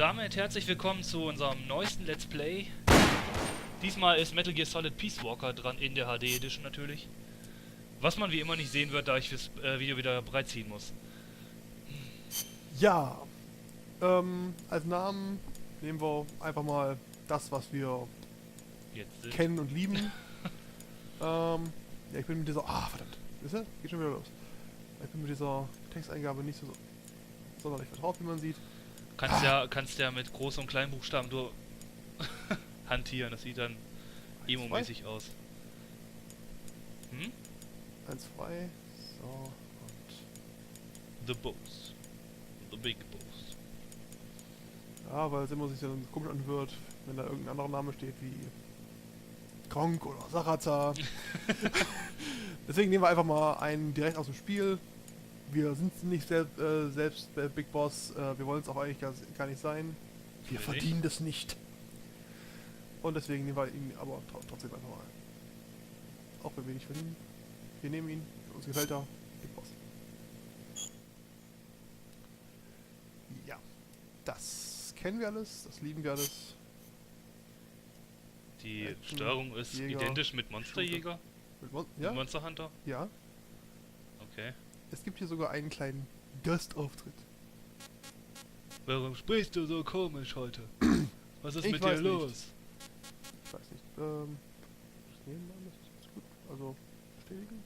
damit herzlich willkommen zu unserem neuesten Let's Play. Diesmal ist Metal Gear Solid Peace Walker dran, in der HD Edition natürlich. Was man wie immer nicht sehen wird, da ich fürs Video wieder bereitziehen muss. Ja, als Namen nehmen wir einfach mal das, was wir Jetzt kennen und lieben. Ja, ich bin mit dieser... Ah, verdammt. Wisst ihr? Geht schon wieder los. Ich bin mit dieser Texteingabe nicht so sonderlich vertraut, wie man sieht. Kannst ja mit Groß- und Kleinbuchstaben nur hantieren, das sieht dann emo-mäßig aus. 1 frei. So, und... The Boss. The Big Boss. Ja, weil es immer sich dann komisch anhört, wenn da irgendein anderer Name steht, wie... Kronk oder Saraza. Deswegen nehmen wir einfach mal einen direkt aus dem Spiel. Wir sind nicht selbst Big Boss, wir wollen es auch eigentlich gar nicht sein. Wir verdienen das nicht. Und deswegen nehmen wir ihn aber trotzdem einfach mal. Auch wenn wir nicht verdienen. Wir nehmen ihn, uns gefällt er, Big Boss. Ja, das kennen wir alles, das lieben wir alles. Die Action, Steuerung ist Jäger, identisch mit Monsterjäger? Ja? Mit Monster Hunter? Ja. Okay. Es gibt hier sogar einen kleinen Gastauftritt. Warum sprichst du so komisch heute? Was ist mit dir weiß los? nicht. Ich weiß nicht. Das nehmen wir, das ist gut. Also, bestätigen.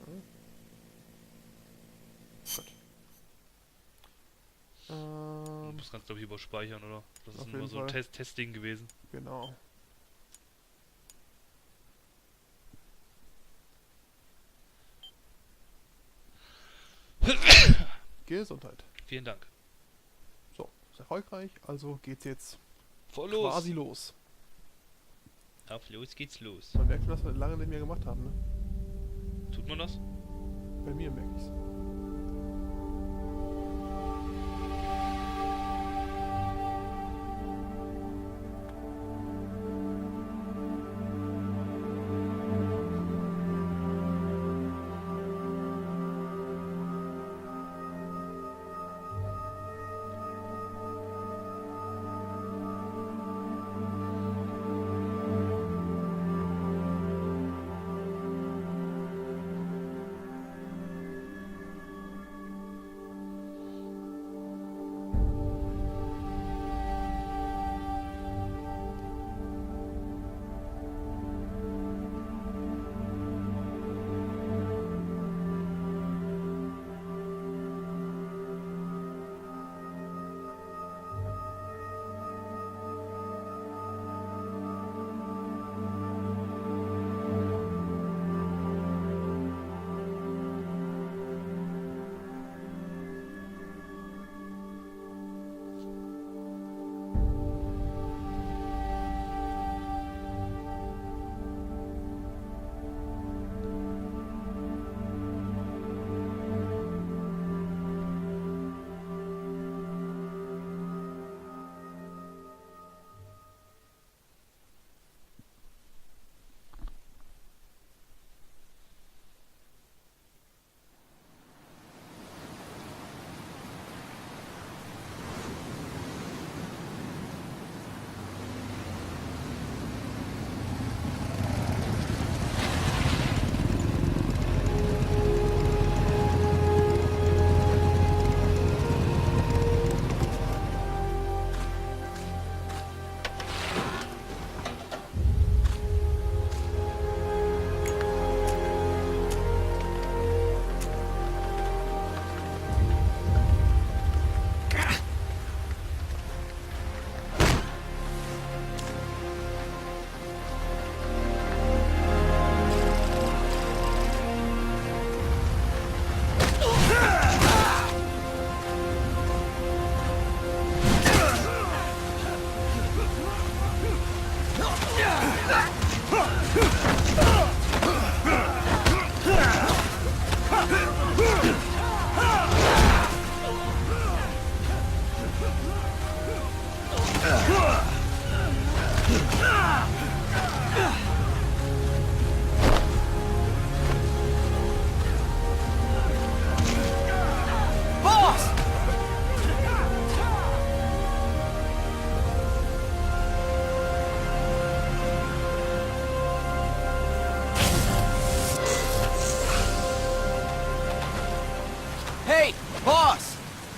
Ja. Gut. Das kannst du, glaube ich, überspeichern, oder? Das ist Auf nur jeden so ein Fall. Testding gewesen. Genau. Gesundheit. Vielen Dank. So, ist erfolgreich, also geht's jetzt Voll los! quasi los. Auf los geht's los. Man merkt schon, dass wir lange nicht mehr gemacht haben, ne? Tut man das? Bei mir merke ich's.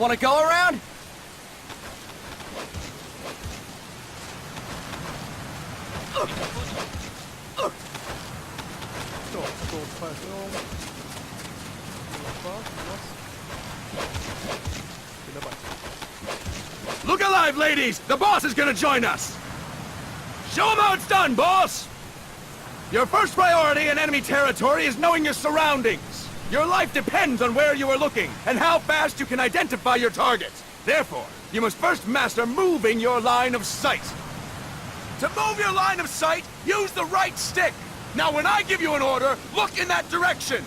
Want to go around? So, freie Steuerung. Spaß, was? Bin dabei. Look alive, ladies! The boss is gonna join us! Show him how it's done, boss! Your first priority in enemy territory is knowing your surroundings. Your life depends on where you are looking, and how fast you can identify your target. Therefore, you must first master moving your line of sight. To move your line of sight, use the right stick. Now when I give you an order, look in that direction.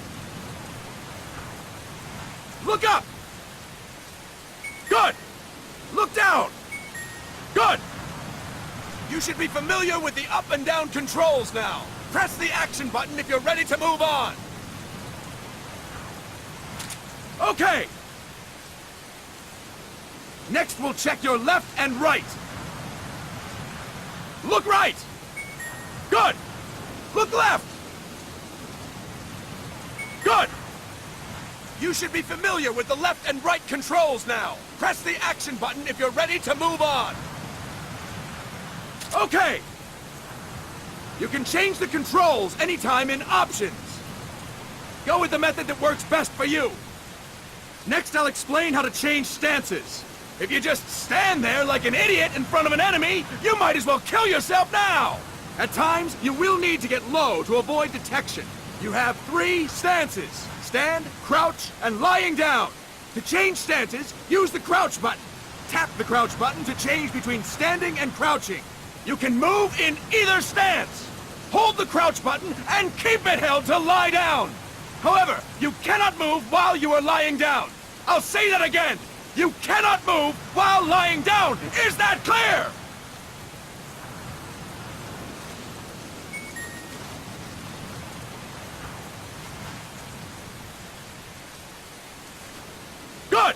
Look up! Good! Look down! Good! You should be familiar with the up and down controls now. Press the action button if you're ready to move on. Okay! Next we'll check your left and right. Look right! Good! Look left! Good! You should be familiar with the left and right controls now. Press the action button if you're ready to move on. Okay! You can change the controls anytime in Options. Go with the method that works best for you. Next, I'll explain how to change stances. If you just stand there like an idiot in front of an enemy, you might as well kill yourself now! At times, you will need to get low to avoid detection. You have 3 stances: stand, crouch, and lying down. To change stances, use the crouch button. Tap the crouch button to change between standing and crouching. You can move in either stance. Hold the crouch button and keep it held to lie down. However, you cannot move while you are lying down. I'll say that again. You cannot move while lying down. Is that clear? Good.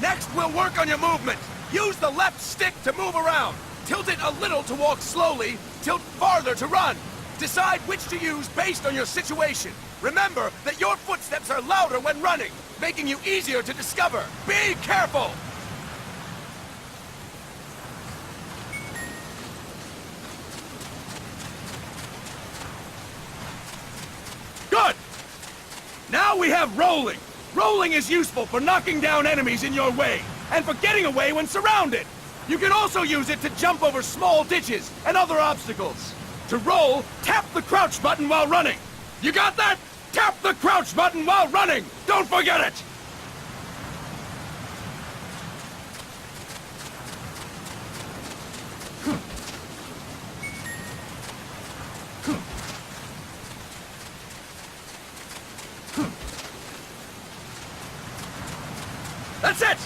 Next, we'll work on your movement. Use the left stick to move around. Tilt it a little to walk slowly, tilt farther to run. Decide which to use based on your situation. Remember that your footsteps are louder when running, making you easier to discover. Be careful! Good! Now we have rolling. Rolling is useful for knocking down enemies in your way, and for getting away when surrounded. You can also use it to jump over small ditches and other obstacles. To roll, tap the crouch button while running. You got that? Tap the crouch button while running! Don't forget it! That's it!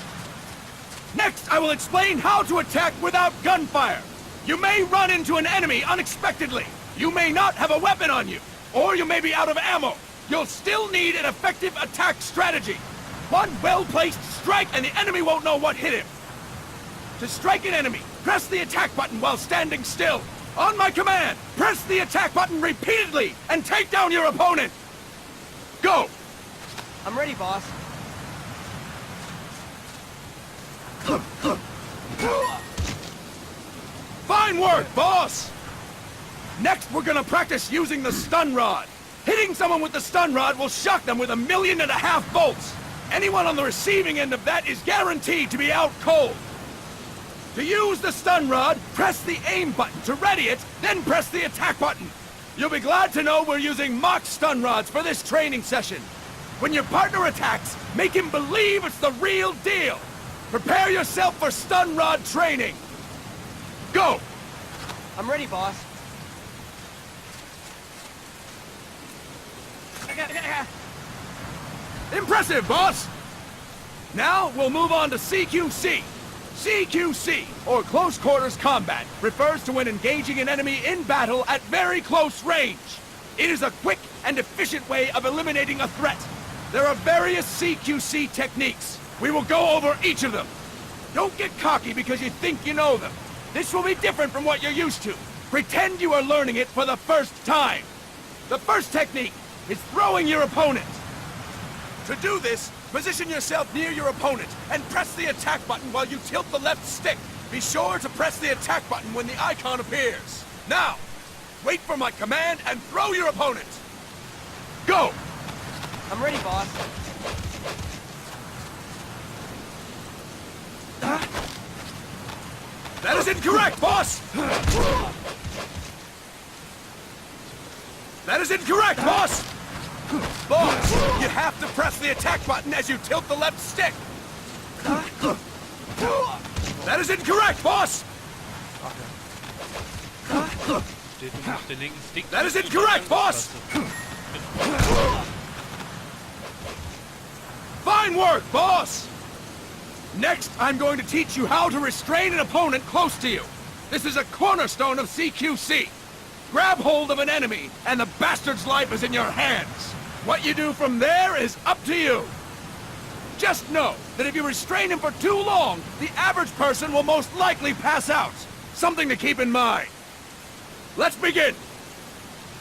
Next, I will explain how to attack without gunfire. You may run into an enemy unexpectedly. You may not have a weapon on you, or you may be out of ammo. You'll still need an effective attack strategy. One well-placed strike and the enemy won't know what hit him. To strike an enemy, press the attack button while standing still. On my command, press the attack button repeatedly and take down your opponent. Go! I'm ready, boss. Fine work, boss! Next, we're gonna practice using the stun rod. Hitting someone with the stun rod will shock them with 1.5 million volts. Anyone on the receiving end of that is guaranteed to be out cold. To use the stun rod, press the aim button to ready it, then press the attack button. You'll be glad to know we're using mock stun rods for this training session. When your partner attacks, make him believe it's the real deal. Prepare yourself for stun rod training. Go! I'm ready, boss. Impressive, boss! Now, we'll move on to CQC. CQC, or Close Quarters Combat, refers to when engaging an enemy in battle at very close range. It is a quick and efficient way of eliminating a threat. There are various CQC techniques. We will go over each of them. Don't get cocky because you think you know them. This will be different from what you're used to. Pretend you are learning it for the first time. The first technique is throwing your opponent. To do this, Position yourself near your opponent and press the attack button while you tilt the left stick. Be sure to press the attack button when the icon appears. Now, wait for my command and throw your opponent. Go! I'm ready, boss. That is incorrect, boss! That is incorrect, boss! Boss, you have to press the attack button as you tilt the left stick. That is incorrect, boss! Steht nur auf den linken Stick. That is incorrect, boss! Fine work, boss! Next, I'm going to teach you how to restrain an opponent close to you. This is a cornerstone of CQC. Grab hold of an enemy, and the bastard's life is in your hands. What you do from there is up to you. Just know that if you restrain him for too long, the average person will most likely pass out. Something to keep in mind. Let's begin.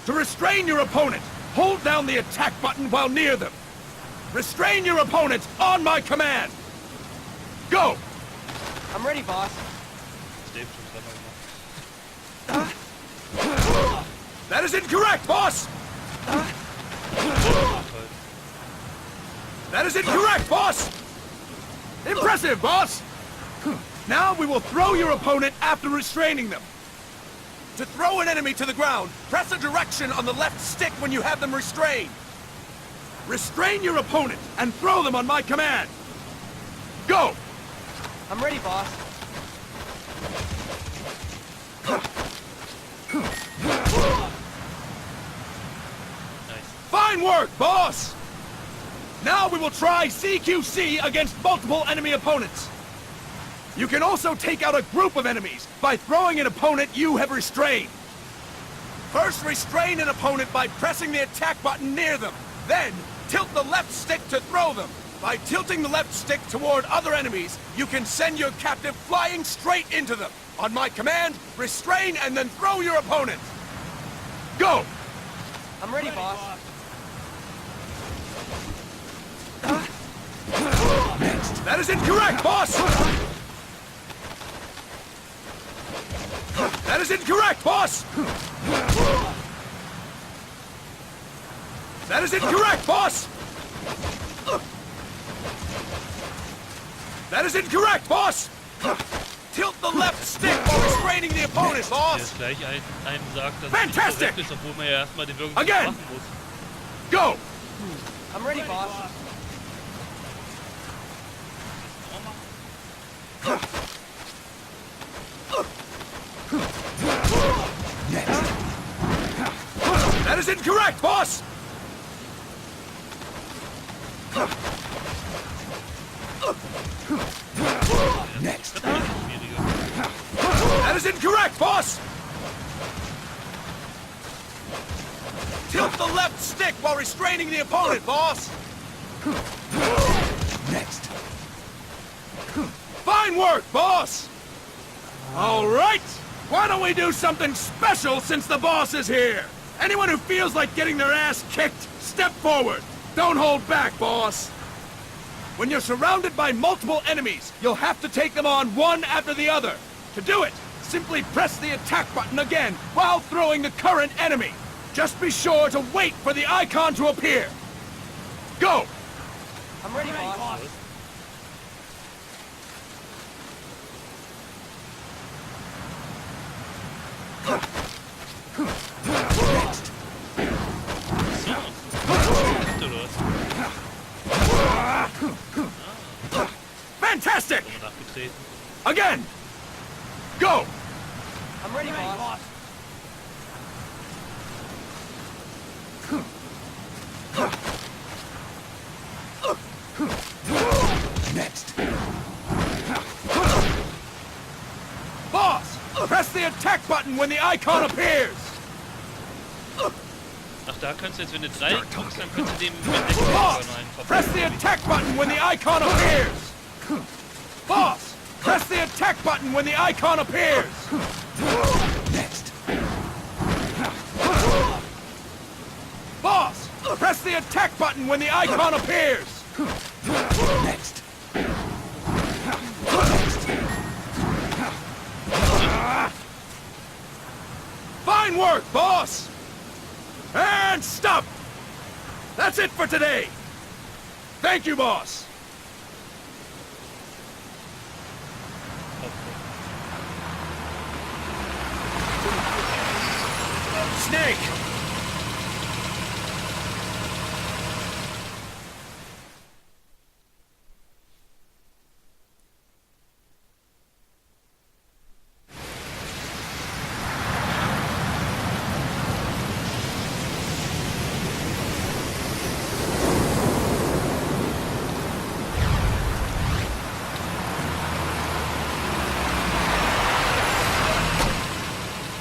To restrain your opponent, hold down the attack button while near them. Restrain your opponent on my command. Go! I'm ready, boss. Steht schon dreimal gemacht. That is incorrect, boss! That is incorrect, boss! Impressive, boss! Now we will throw your opponent after restraining them. To throw an enemy to the ground, press a direction on the left stick when you have them restrained. Restrain your opponent and throw them on my command. Go! I'm ready, boss. Nice. Fine work, boss! Now we will try CQC against multiple enemy opponents. You can also take out a group of enemies by throwing an opponent you have restrained. First, restrain an opponent by pressing the attack button near them. Then, tilt the left stick to throw them. By tilting the left stick toward other enemies, you can send your captive flying straight into them. On my command, restrain and then throw your opponent. Go! I'm ready, boss. That is incorrect, boss! That is incorrect, boss! That is incorrect, boss! That is incorrect, boss! Tilt the left stick while restraining the opponent, Der boss! ist gleich einem sagt, dass Fantastic! es nicht korrekt ist, obwohl man ja erstmal den wirklich Again! machen muss. Go! I'm ready, boss. That is incorrect, boss! Next. Schwieriger. That is incorrect, boss! Tilt the left stick while restraining the opponent, boss! Next. Fine work, boss! All right! Why don't we do something special since the boss is here? Anyone who feels like getting their ass kicked, step forward. Don't hold back, boss. When you're surrounded by multiple enemies, you'll have to take them on one after the other. To do it, simply press the attack button again while throwing the current enemy. Just be sure to wait for the icon to appear. Go! I'm ready, boss. Next. Oder was? Fantastic! Nachgetreten. Again! Go! I'm ready, boss. Next. Boss! Press the attack button when the icon appears! Ach, da kannst du jetzt, wenn du Dreieck drückst, dann kannst du dem mit der Boss! einfach Press the attack button when the icon appears! Boss! Press the attack button when the icon appears! Next. Boss! Press the attack button when the icon appears! Next. Fine work, boss! And stop! That's it for today! Thank you, boss! Snake!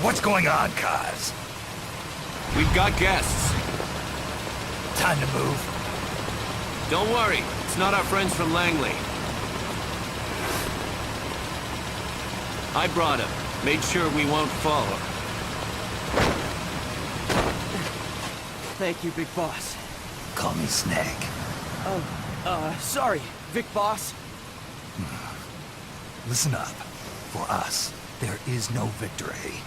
What's going on, Kaz? We've got guests. Time to move. Don't worry, it's not our friends from Langley. I brought him. Made sure we won't fall. Thank you, Big Boss. Call me Snake. Sorry, Vic Boss. Listen up. For us, there is no victory.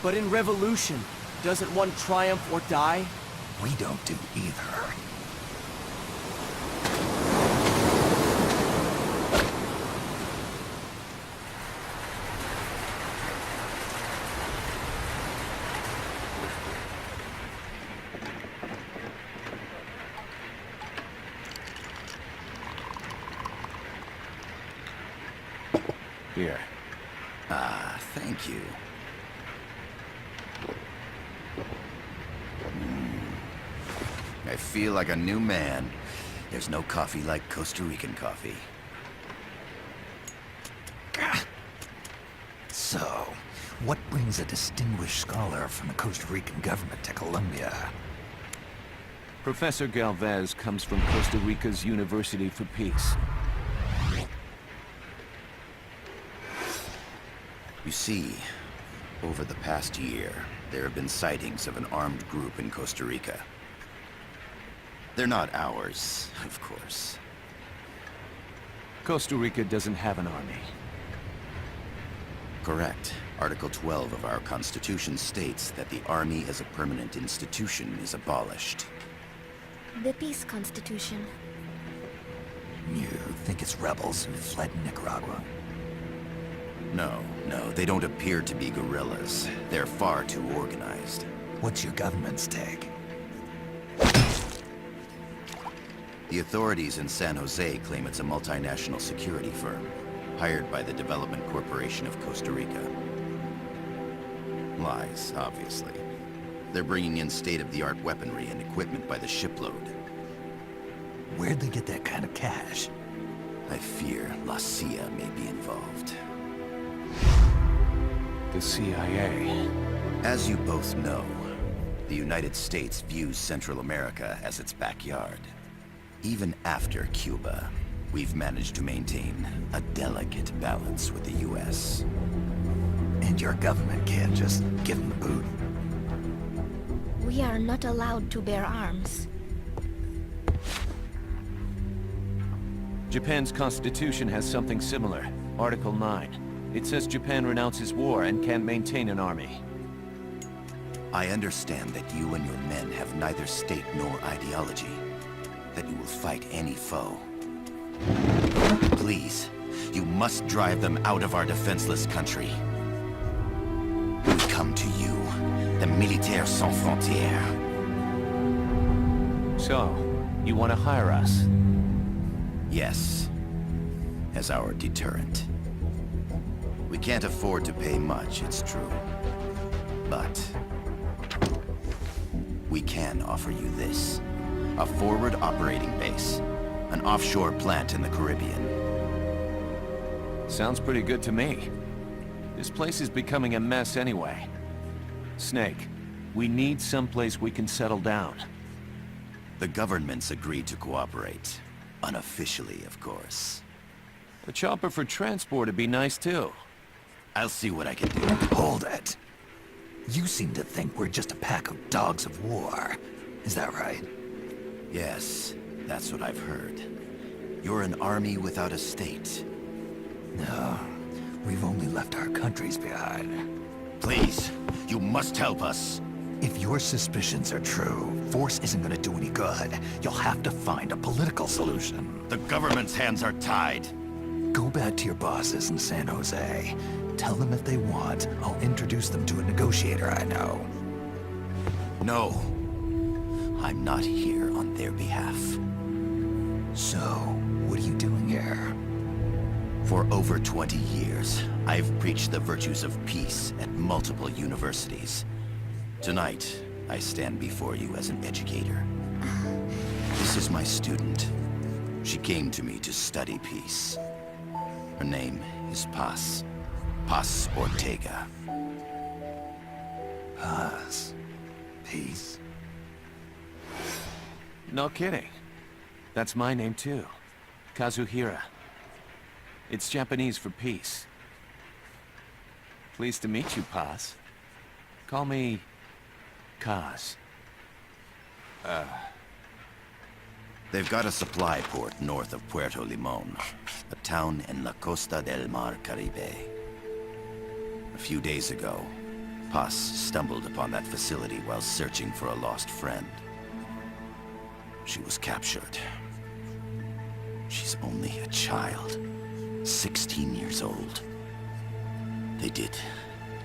But in revolution, doesn't one triumph or die? We don't do either. Here. Ah, thank you. I feel like a new man. There's no coffee like Costa Rican coffee. So, what brings a distinguished scholar from the Costa Rican government to Colombia? Professor Galvez comes from Costa Rica's University for Peace. You see, over the past year, there have been sightings of an armed group in Costa Rica. They're not ours, of course. Costa Rica doesn't have an army. Correct. Article 12 of our Constitution states that the Army as a permanent institution is abolished. The Peace Constitution. You think it's rebels who fled Nicaragua? No, they don't appear to be guerrillas. They're far too organized. What's your government's take? The authorities in San Jose claim it's a multinational security firm, hired by the Development Corporation of Costa Rica. Lies, obviously. They're bringing in state-of-the-art weaponry and equipment by the shipload. Where'd they get that kind of cash? I fear La CIA may be involved. The CIA. As you both know, the United States views Central America as its backyard. Even after Cuba, we've managed to maintain a delicate balance with the U.S. And your government can't just give them the boot? We are not allowed to bear arms. Japan's constitution has something similar. Article 9. It says Japan renounces war and can't maintain an army. I understand that you and your men have neither state nor ideology. That you will fight any foe. Please, you must drive them out of our defenseless country. We come to you, the Militaires Sans Frontières. So, you want to hire us? Yes, as our deterrent. We can't afford to pay much, it's true. But we can offer you this. A forward operating base. An offshore plant in the Caribbean. Sounds pretty good to me. This place is becoming a mess anyway. Snake, we need someplace we can settle down. The government's agreed to cooperate. Unofficially, of course. A chopper for transport would be nice too. I'll see what I can do. Hold it. You seem to think we're just a pack of dogs of war. Is that right? Yes, that's what I've heard. You're an army without a state. No, we've only left our countries behind. Please, you must help us. If your suspicions are true, force isn't gonna do any good. You'll have to find a political solution. The government's hands are tied. Go back to your bosses in San Jose. Tell them if they want, I'll introduce them to a negotiator I know. No. I'm not here on their behalf. So, what are you doing here? For over 20 years, I've preached the virtues of peace at multiple universities. Tonight, I stand before you as an educator. This is my student. She came to me to study peace. Her name is Paz. Paz Ortega. Paz. Peace. No kidding. That's my name too. Kazuhira. It's Japanese for peace. Pleased to meet you, Paz. Call me Kaz. They've got a supply port north of Puerto Limon, a town in la Costa del Mar Caribe. A few days ago, Paz stumbled upon that facility while searching for a lost friend. She was captured. She's only a child, 16 years old. They did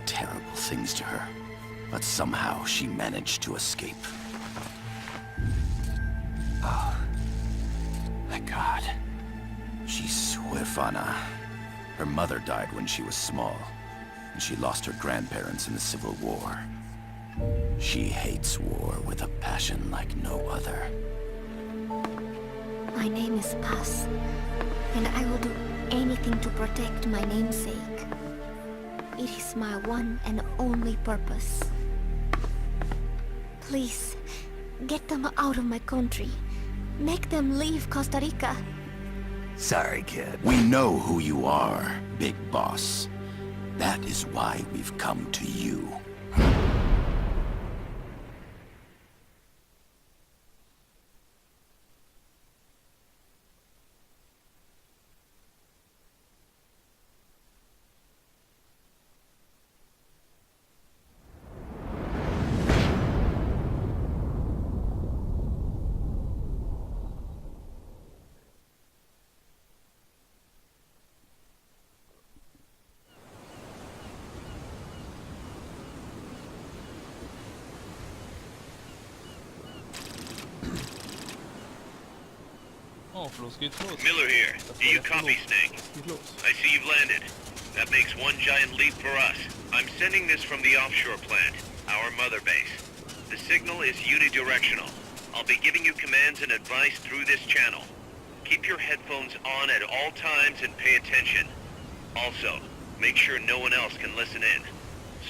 terrible things to her, but somehow she managed to escape. Thank God. She's huérfana. Her mother died when she was small, and she lost her grandparents in the Civil War. She hates war with a passion like no other. My name is Paz, and I will do anything to protect my namesake. It is my one and only purpose. Please, get them out of my country. Make them leave Costa Rica. Sorry, kid. We know who you are, Big Boss. That is why we've come to you. Auf, los geht's los. Miller here. Do you copy, Snake? Geht los. I see you've landed. That makes one giant leap for us. I'm sending this from the offshore plant, our mother base. The signal is unidirectional. I'll be giving you commands and advice through this channel. Keep your headphones on at all times and pay attention. Also, make sure no one else can listen in.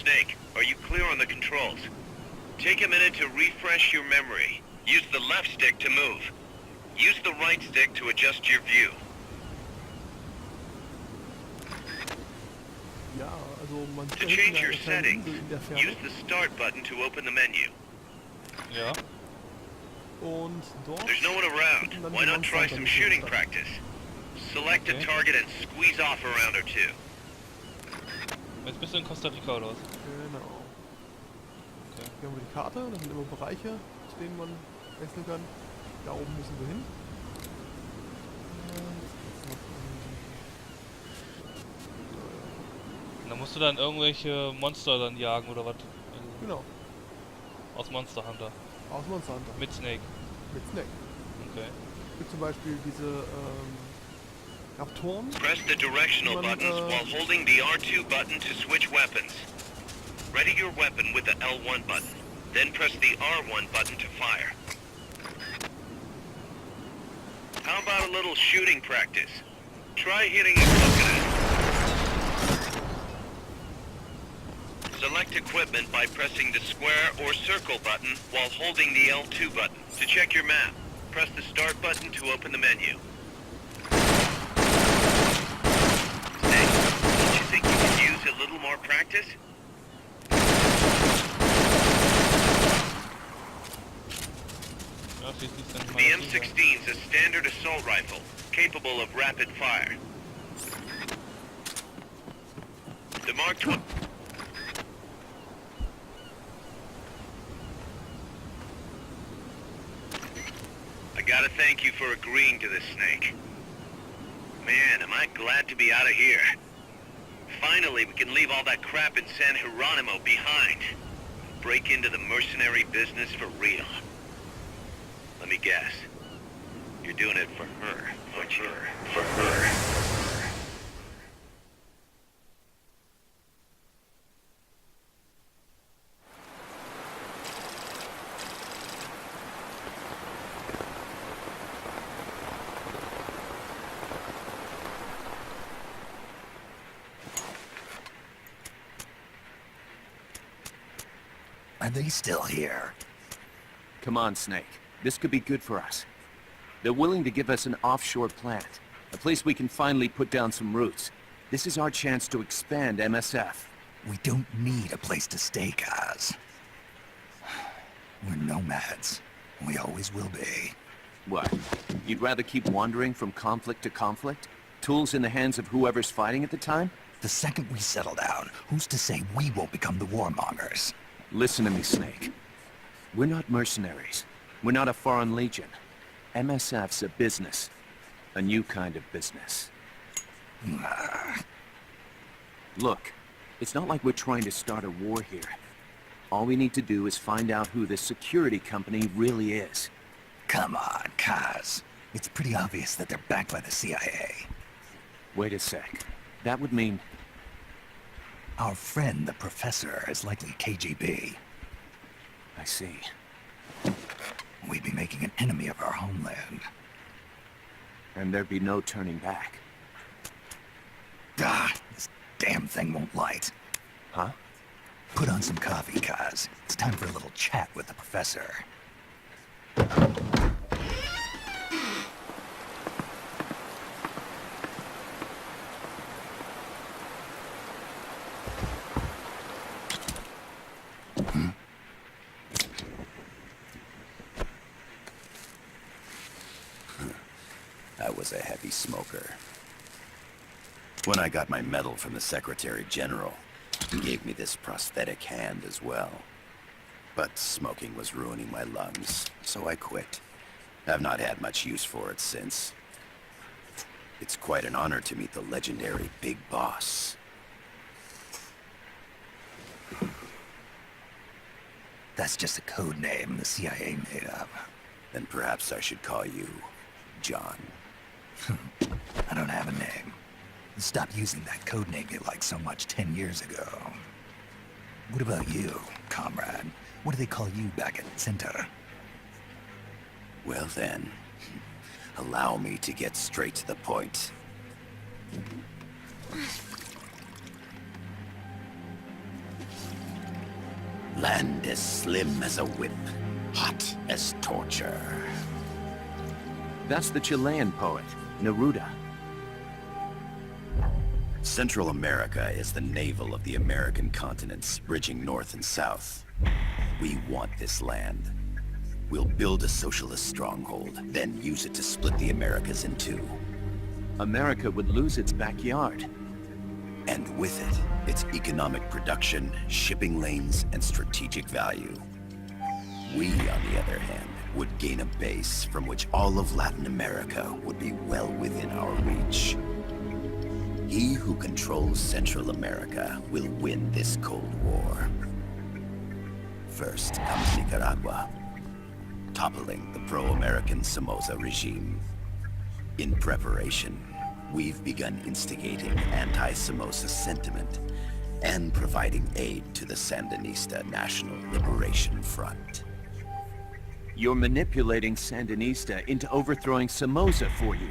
Snake, are you clear on the controls? Take a minute to refresh your memory. Use the left stick to move. Use the right stick to adjust your view. Ja, also man To sieht change da your eine kleine settings, Insel in der Ferne. use the start button to open the menu. Ja. Und dort There's no one around. sind dann Why die not try Monster some hinter shooting uns. practice? Select a Okay. target and squeeze off a round or two. Jetzt bist du in Costa Rica oder was? Genau. Okay. Hier haben wir die Karte, da sind immer Bereiche, zu denen man wechseln kann. Da oben müssen wir hin. Und dann musst du dann irgendwelche Monster dann jagen oder was? Genau, Aus Monster Hunter. aus Monster Hunter. Mit Snake. Mit Snake. Okay. Es gibt zum Beispiel diese Raptoren. Press the directional Man, buttons while holding the R2 button to switch weapons. Ready your weapon with the L1 button. Then press the R1 button to fire. How about a little shooting practice? Try hitting a coconut. Select equipment by pressing the square or circle button while holding the L2 button. To check your map, press the start button to open the menu. Next, don't you think you could use a little more practice? Ja, schließlich sind The M16 is a standard assault rifle, capable capable of rapid fire. The Mark 20... I gotta thank you for agreeing to this, Snake. Man, am I glad to be out of here. Finally, we can leave all that crap in San Geronimo behind. Break into the mercenary business for real. Let me guess. You're doing it for her, aren't you? For her. Are they still here? Come on, Snake. This could be good for us. They're willing to give us an offshore plant. A place we can finally put down some roots. This is our chance to expand MSF. We don't need a place to stay, Kaz. We're nomads. We always will be. What? You'd rather keep wandering from conflict to conflict? Tools in the hands of whoever's fighting at the time? The second we settle down, who's to say we won't become the warmongers? Listen to me, Snake. We're not mercenaries. We're not a foreign legion. MSF's a business. A new kind of business. Look, it's not like we're trying to start a war here. All we need to do is find out who this security company really is. Come on, Kaz. It's pretty obvious that they're backed by the CIA. Wait a sec. That would mean... Our friend, the professor, is likely KGB. I see. We'd be making an enemy of our homeland. And there'd be no turning back. This damn thing won't light. Huh? Put on some coffee, Kaz. It's time for a little chat with the professor. I was a heavy smoker. When I got my medal from the Secretary General, he gave me this prosthetic hand as well. But smoking was ruining my lungs, so I quit. I've not had much use for it since. It's quite an honor to meet the legendary Big Boss. That's just a code name the CIA made up. Then perhaps I should call you John. I don't have a name. Stop using that code name you liked so much 10 years ago. What about you, comrade? What do they call you back at Center? Well then, allow me to get straight to the point. Land as slim as a whip, hot as torture. That's the Chilean poet, Neruda. Central America is the navel of the American continents, bridging north and south. We want this land. We'll build a socialist stronghold, then use it to split the Americas in two. America would lose its backyard. And with it, its economic production, shipping lanes, and strategic value. We, on the other hand, would gain a base from which all of Latin America would be well within our reach. He who controls Central America will win this Cold War. First comes Nicaragua, toppling the pro-American Somoza regime. In preparation, we've begun instigating anti-Somoza sentiment and providing aid to the Sandinista National Liberation Front. You're manipulating Sandinista into overthrowing Somoza for you.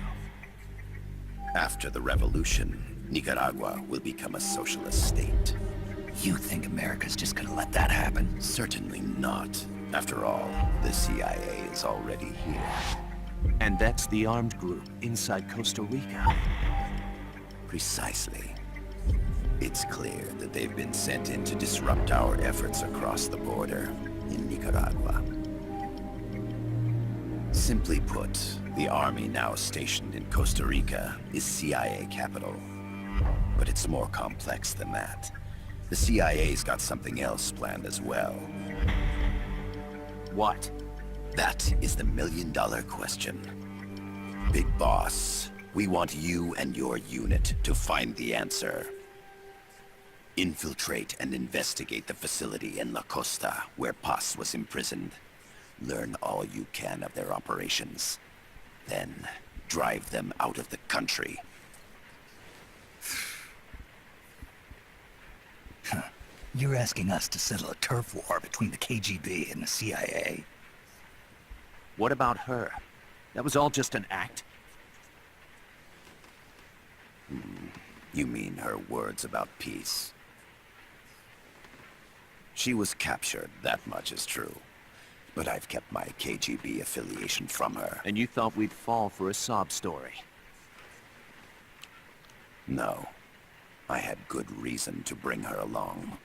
After the revolution, Nicaragua will become a socialist state. You think America's just gonna let that happen? Certainly not. After all, the CIA is already here. And that's the armed group inside Costa Rica. Precisely. It's clear that they've been sent in to disrupt our efforts across the border in Nicaragua. Simply put, The army now stationed in Costa Rica is CIA capital. But it's more complex than that. The CIA's got something else planned as well. What? That is the million-dollar question. Big Boss, we want you and your unit to find the answer. Infiltrate and investigate the facility in La Costa, where Paz was imprisoned. Learn all you can of their operations. Then, drive them out of the country. You're asking us to settle a turf war between the KGB and the CIA? What about her? That was all just an act? You mean her words about peace? She was captured, that much is true. But I've kept my KGB affiliation from her. And you thought we'd fall for a sob story? No. I had good reason to bring her along.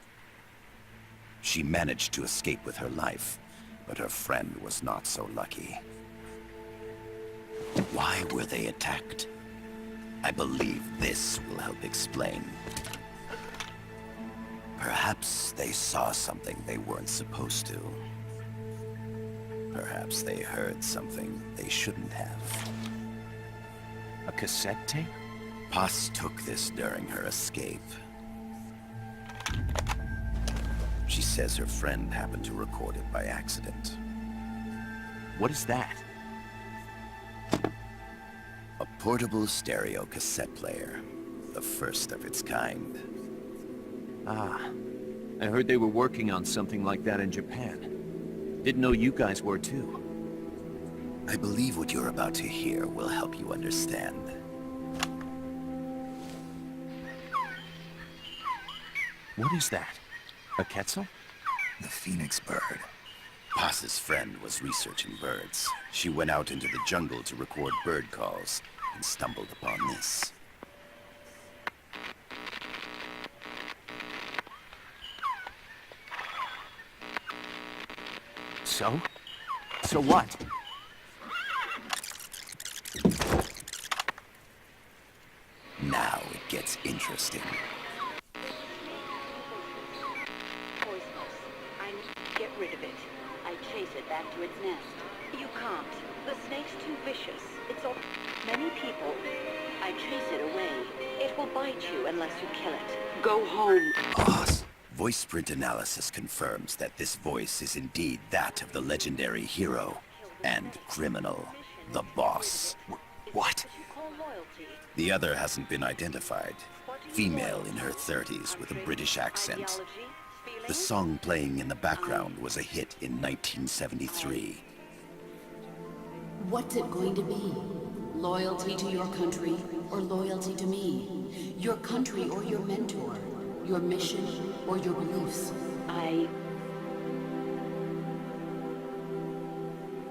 She managed to escape with her life, but her friend was not so lucky. Why were they attacked? I believe this will help explain. Perhaps they saw something they weren't supposed to. Perhaps they heard something they shouldn't have. A cassette tape? Paz took this during her escape. She says her friend happened to record it by accident. What is that? A portable stereo cassette player. The first of its kind. Ah, I heard they were working on something like that in Japan. Didn't know you guys were too. I believe what you're about to hear will help you understand. What is that? A quetzal? The phoenix bird. Paz's friend was researching birds. She went out into the jungle to record bird calls and stumbled upon this. So? So what? Now it gets interesting. Poisonous. I need to get rid of it. I chase it back to its nest. You can't. The snake's too vicious. It's all... Many people. I chase it away. It will bite you unless you kill it. Go home. Boss. Voice print analysis confirms that this voice is indeed that of the legendary hero and criminal, the boss. What? The other hasn't been identified. Female in her 30s with a British accent. The song playing in the background was a hit in 1973. What's it going to be? Loyalty to your country or loyalty to me? Your country or your mentor? Your mission or your beliefs? I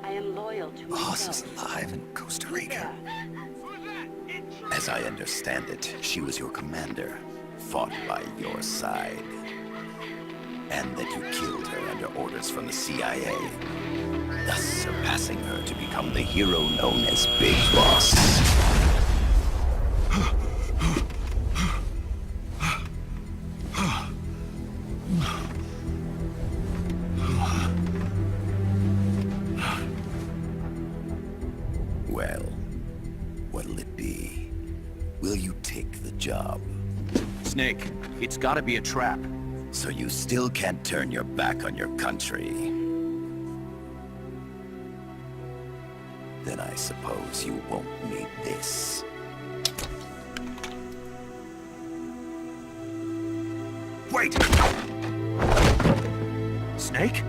am loyal to Boss myself. is alive in Costa Rica. As I understand it, she was your commander, fought by your side. And that you killed her under orders from the CIA, thus surpassing her to become the hero known as Big Boss. Well, what'll it be? Will you take the job? Snake, it's gotta be a trap. So you still can't turn your back on your country? Then I suppose you won't need this. Wait! Snake?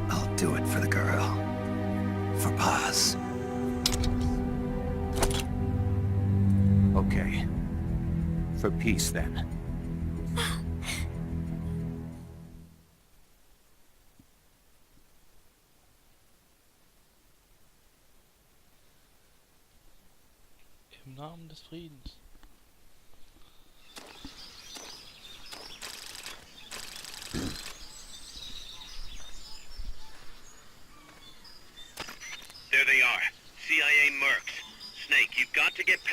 I'll do it for the girl. For Paz. Okay. For peace, then. Im Namen des Friedens. There they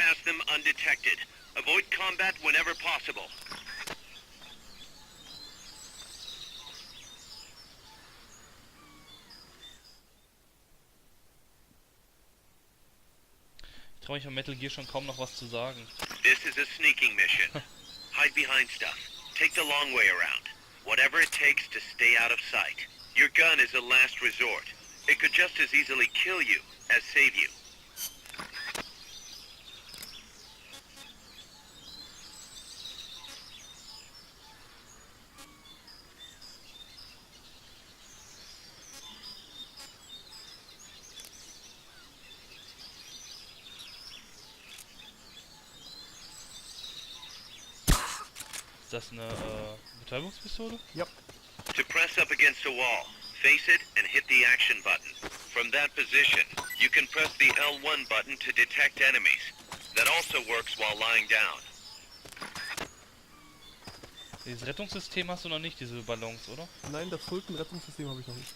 past them undetected. Avoid combat whenever possible. Ich traue mich von Metal Gear schon kaum noch was zu sagen. This is a sneaking mission. Hide behind stuff. Take the long way around. Whatever it takes to stay out of sight. Your gun is a last resort. It could just as easily kill you as save you. Ist das eine Betäubungspistole? Ja. To press up against a wall, face it and hit the action button. From that position, you can press the L1 button to detect enemies. That also works while lying down. Dieses Rettungssystem hast du noch nicht, diese Ballons, oder? Nein, das Fulton-Rettungssystem habe ich noch nicht.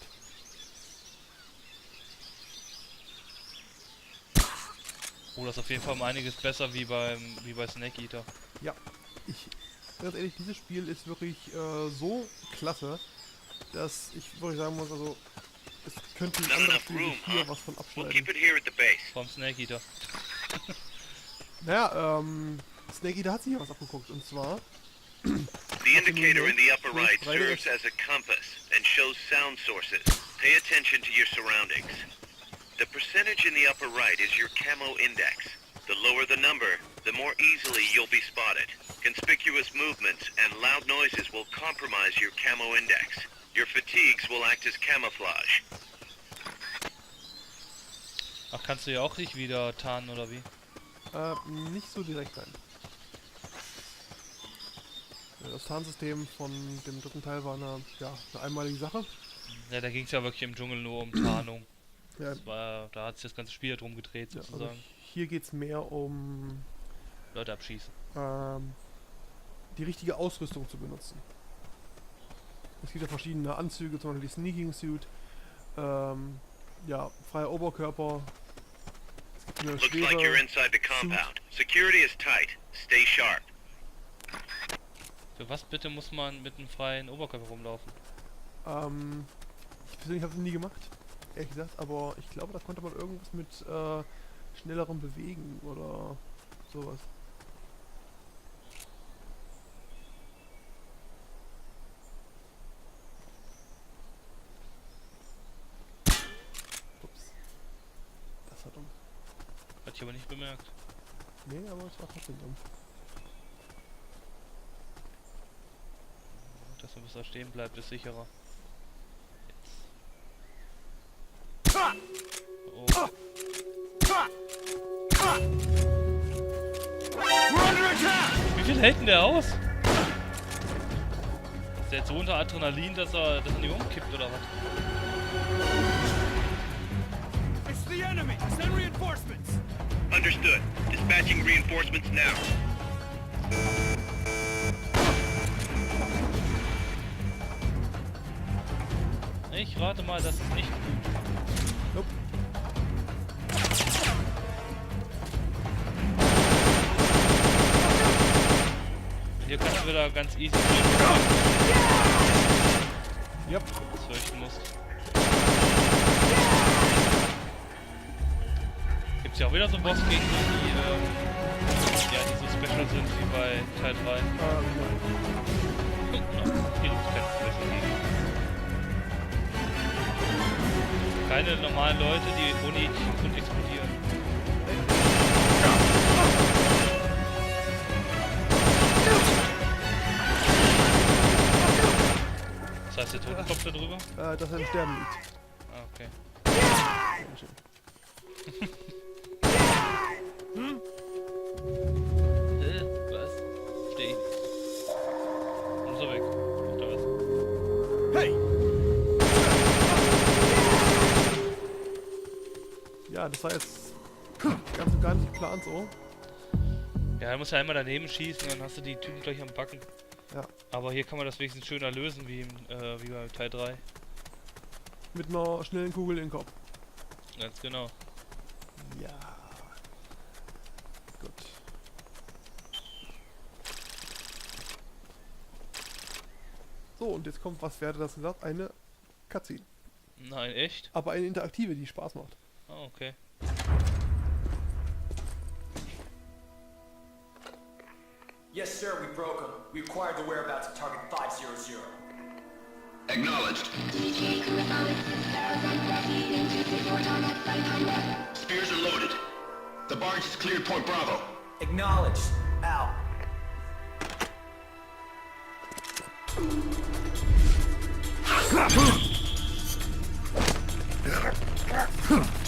Oh, das ist auf jeden Fall um einiges besser wie bei Snake Eater. Ja, ganz ehrlich, dieses Spiel ist wirklich so klasse, dass ich wirklich sagen muss, also es könnte ein anderes Spiel sich hier was von abschneiden. Vom Snake Eater. Naja, Snake Eater hat sich hier was abgeguckt, und zwar The indicator in the upper right serves as a compass and shows sound sources. Pay attention to your surroundings. The percentage in the upper right is your camo index. The lower the number, the more easily you'll be spotted. Conspicuous movements and loud noises will compromise your camo index. Your fatigues will act as camouflage. Ach, kannst du ja auch nicht wieder tarnen, oder wie? Nicht so direkt sein. Das Tarnsystem von dem dritten Teil war eine einmalige Sache. Ja, da ging es ja wirklich im Dschungel nur um Tarnung. Ja. Da hat sich das ganze Spiel drum gedreht, sozusagen. Also hier geht es mehr um Leute abschießen. Die richtige Ausrüstung zu benutzen. Es gibt ja verschiedene Anzüge, zum Beispiel die Sneaking Suit, freier Oberkörper. Es gibt eine Looks like you're inside the compound. Security is tight. Stay sharp. Für was bitte muss man mit einem freien Oberkörper rumlaufen? Ich persönlich habe es nie gemacht, ehrlich gesagt, aber ich glaube, da konnte man irgendwas mit schnellerem Bewegen oder sowas. Ups. Das war dumm. Hat ich aber nicht bemerkt. Nee, aber es war trotzdem dumm. Dass man bis da stehen bleibt, ist sicherer. Jetzt. Oh. Wie viel hält denn der aus? Ist der jetzt so unter Adrenalin, dass er nicht umkippt oder was? It's the enemy! Send reinforcements! Understood. Dispatching reinforcements now. Ich rate mal, das ist nicht gut. Nope. Hier kannst du wieder ganz easy Yep. fürchten musst. Gibt's ja auch wieder so Bossgegner, die so special sind wie bei Teil 3. Nein. Hier gibt's keine Special Gegner. Keine normalen Leute, die ohne jeglichen Grund explodieren. Das heißt, der Totenkopf da drüber? Dass er im Sterben liegt. Ah, okay. Sehr schön. Was? Steh. Und so weg. Macht er was? Hey! Ja, das war jetzt ganz und gar nicht geplant so. Ja, er muss ja einmal daneben schießen, dann hast du die Typen gleich am Backen. Ja. Aber hier kann man das wenigstens schöner lösen, wie bei Teil 3. Mit einer schnellen Kugel in den Kopf. Ganz genau. Ja. Gut. So, und jetzt kommt, was wäre das gesagt? Eine Cutscene. Nein, echt? Aber eine interaktive, die Spaß macht. Oh, okay. Yes, sir, we broke him. We acquired the whereabouts of target 500. Acknowledged. Spears are loaded. The barge has cleared Point Bravo. Acknowledged. Out.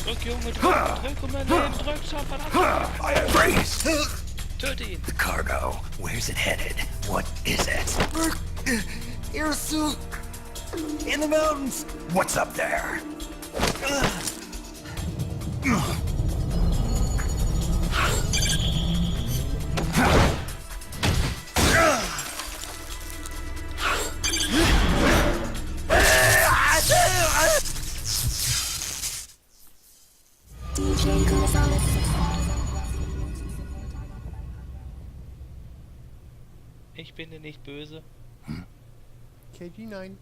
Drück, Junge, drück um dein Leben, drück, schau, verdammt! Freeze! Töte ihn! The cargo. Where's it headed? What is it? Ärsche! In the mountains! What's up there? Ich bin dir nicht böse. KG9.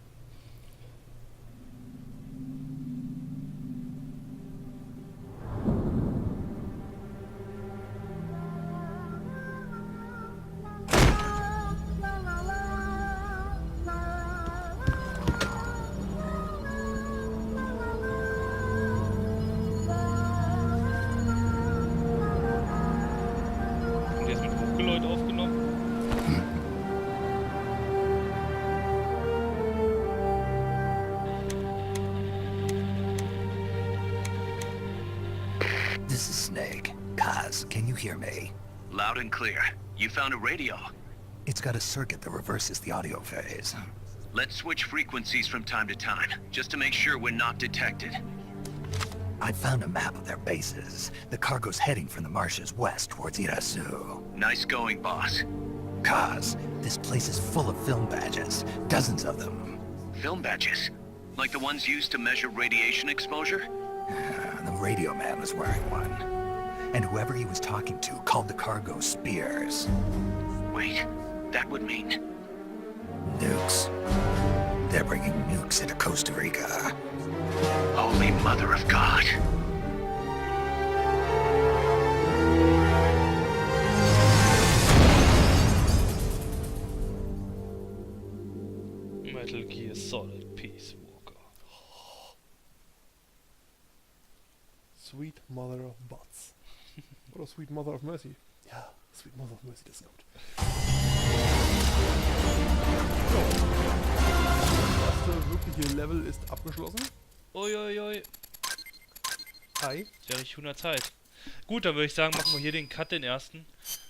Und der ist mit Hochgeläut aufgenommen. This is Snake. Kaz, can you hear me? Loud and clear. You found a radio. It's got a circuit that reverses the audio phase. Let's switch frequencies from time to time, just to make sure we're not detected. I found a map of their bases. The cargo's heading from the marshes west towards Irasu. Nice going, boss. Kaz, this place is full of film badges. Dozens of them. Film badges? Like the ones used to measure radiation exposure? The radio man was wearing one. And whoever he was talking to called the cargo spears. Wait, that would mean... Nukes. They're bringing nukes into Costa Rica. Holy Mother of God. Metal Gear Solid Peace Walker. Sweet Mother of Bots. Oder Sweet Mother of Mercy. Ja, Sweet Mother of Mercy, das ist gut. So. Das erste wirkliche Level ist abgeschlossen. Uiuiui. Hi. Ist ja richtig 100 Zeit. Gut, dann würde ich sagen, machen wir hier den Cut, den ersten.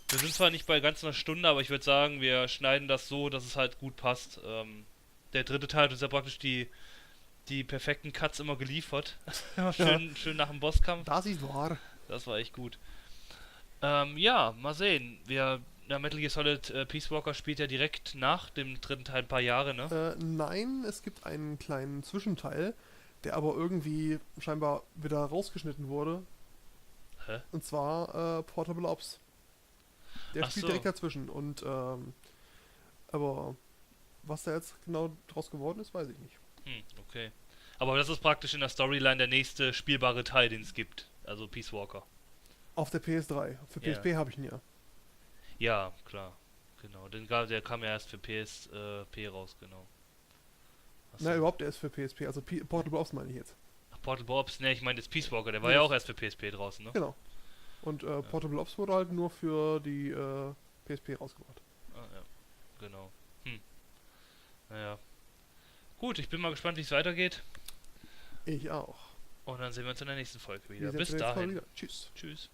Wir sind zwar nicht bei ganz einer Stunde, aber ich würde sagen, wir schneiden das so, dass es halt gut passt. Der dritte Teil hat uns ja praktisch die perfekten Cuts immer geliefert. schön nach dem Bosskampf. Das ist wahr. Das war echt gut. Ja, mal sehen. Metal Gear Solid Peace Walker spielt ja direkt nach dem dritten Teil ein paar Jahre, ne? Nein, es gibt einen kleinen Zwischenteil, der aber irgendwie scheinbar wieder rausgeschnitten wurde. Hä? Und zwar Portable Ops. Der Ach spielt so. direkt dazwischen. Und aber was da jetzt genau draus geworden ist, weiß ich nicht. Okay. Aber das ist praktisch in der Storyline der nächste spielbare Teil, den es gibt. Also Peace Walker. Auf der PS3. Für Ja. PSP habe ich ihn ja. Ja, klar. Genau. Der kam ja erst für PSP raus, genau. Achso. Na, überhaupt erst für PSP. Also Portable Ops meine ich jetzt. Ach, Portable Ops, ne, ich meine das Peace Walker, der war Ja. ja auch erst für PSP draußen, ne? Genau. Und Portable Ops wurde halt nur für die PSP rausgebracht. Ah, ja. Genau. Naja. Gut, ich bin mal gespannt, wie es weitergeht. Ich auch. Und dann sehen wir uns in der nächsten Folge Wir wieder. sehen Bis uns nächste Folge dahin. wieder. Tschüss. Tschüss.